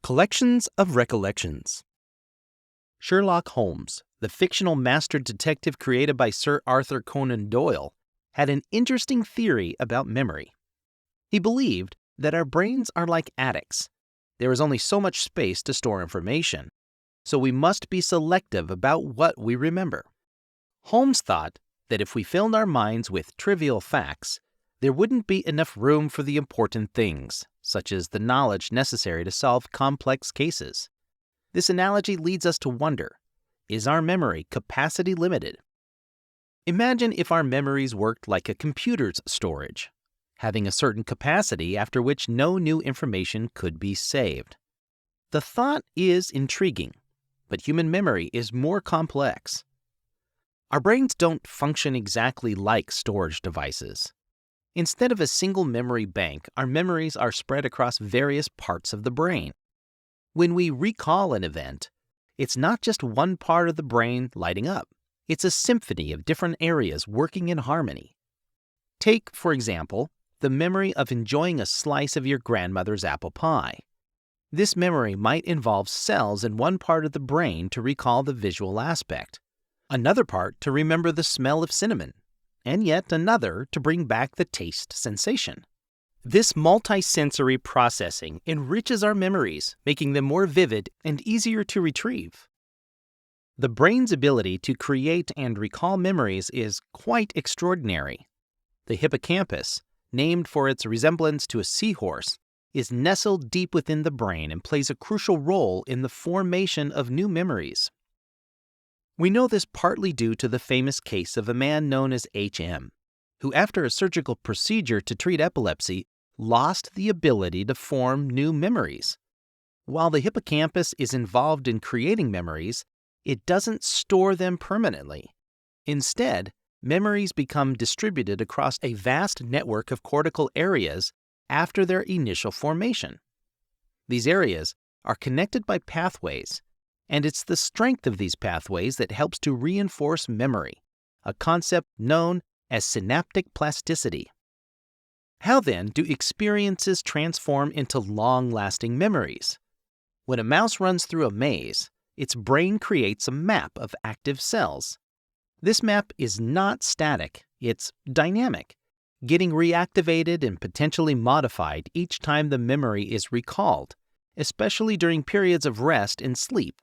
Collections of Recollections. Sherlock Holmes, the fictional master detective created by Sir Arthur Conan Doyle, had an interesting theory about memory. He believed that our brains are like attics. There is only so much space to store information, so we must be selective about what we remember. Holmes thought that if we filled our minds with trivial facts, there wouldn't be enough room for the important things, such as the knowledge necessary to solve complex cases. This analogy leads us to wonder, is our memory capacity limited? Imagine if our memories worked like a computer's storage, having a certain capacity after which no new information could be saved. The thought is intriguing, but human memory is more complex. Our brains don't function exactly like storage devices. Instead of a single memory bank, our memories are spread across various parts of the brain. When we recall an event, it's not just one part of the brain lighting up. It's a symphony of different areas working in harmony. Take, for example, the memory of enjoying a slice of your grandmother's apple pie. This memory might involve cells in one part of the brain to recall the visual aspect, another part to remember the smell of cinnamon, and yet another to bring back the taste sensation. This multisensory processing enriches our memories, making them more vivid and easier to retrieve. The brain's ability to create and recall memories is quite extraordinary. The hippocampus, named for its resemblance to a seahorse, is nestled deep within the brain and plays a crucial role in the formation of new memories. We know this partly due to the famous case of a man known as H.M., who after a surgical procedure to treat epilepsy, lost the ability to form new memories. While the hippocampus is involved in creating memories, it doesn't store them permanently. Instead, memories become distributed across a vast network of cortical areas after their initial formation. These areas are connected by pathways, and it's the strength of these pathways that helps to reinforce memory, a concept known as synaptic plasticity. How then do experiences transform into long-lasting memories? When a mouse runs through a maze, its brain creates a map of active cells. This map is not static, it's dynamic, getting reactivated and potentially modified each time the memory is recalled, especially during periods of rest and sleep.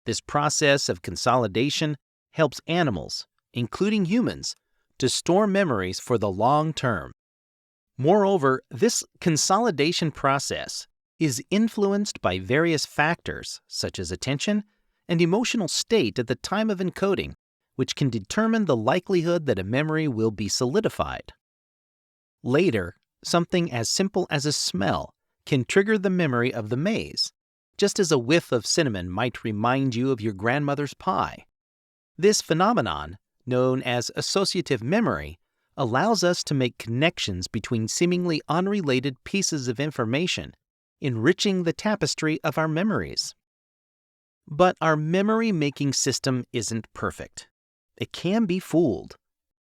This process of consolidation helps animals, including humans, to store memories for the long term. Moreover, this consolidation process is influenced by various factors such as attention and emotional state at the time of encoding, which can determine the likelihood that a memory will be solidified. Later, something as simple as a smell can trigger the memory of the maze, just as a whiff of cinnamon might remind you of your grandmother's pie. This phenomenon, known as associative memory, allows us to make connections between seemingly unrelated pieces of information, enriching the tapestry of our memories. But our memory-making system isn't perfect. It can be fooled.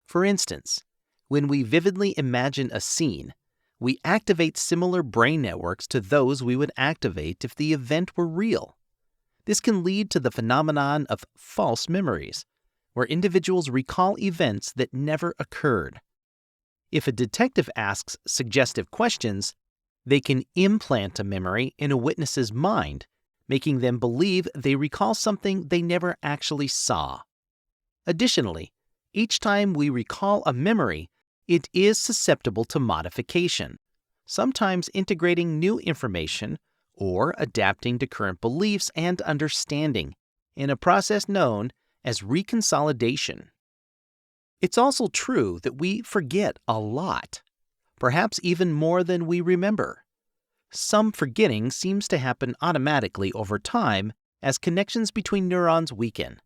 For instance, when we vividly imagine a scene, we activate similar brain networks to those we would activate if the event were real. This can lead to the phenomenon of false memories, where individuals recall events that never occurred. If a detective asks suggestive questions, they can implant a memory in a witness's mind, making them believe they recall something they never actually saw. Additionally, each time we recall a memory, it is susceptible to modification, sometimes integrating new information or adapting to current beliefs and understanding in a process known as reconsolidation. It's also true that we forget a lot, perhaps even more than we remember. Some forgetting seems to happen automatically over time as connections between neurons weaken.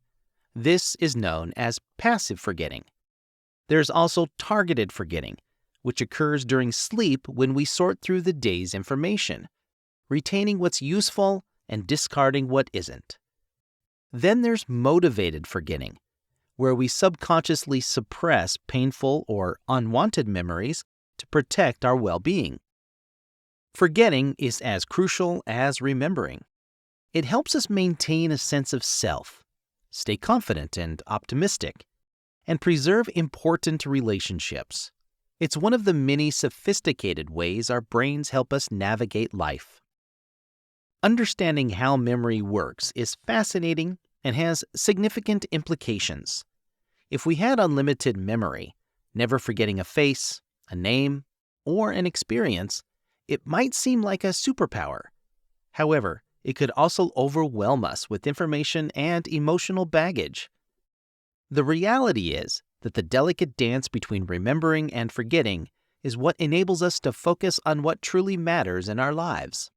This is known as passive forgetting. There's also targeted forgetting, which occurs during sleep when we sort through the day's information, retaining what's useful and discarding what isn't. Then there's motivated forgetting, where we subconsciously suppress painful or unwanted memories to protect our well-being. Forgetting is as crucial as remembering. It helps us maintain a sense of self, stay confident and optimistic, and preserve important relationships. It's one of the many sophisticated ways our brains help us navigate life. Understanding how memory works is fascinating and has significant implications. If we had unlimited memory, never forgetting a face, a name, or an experience, it might seem like a superpower. However, it could also overwhelm us with information and emotional baggage. The reality is that the delicate dance between remembering and forgetting is what enables us to focus on what truly matters in our lives.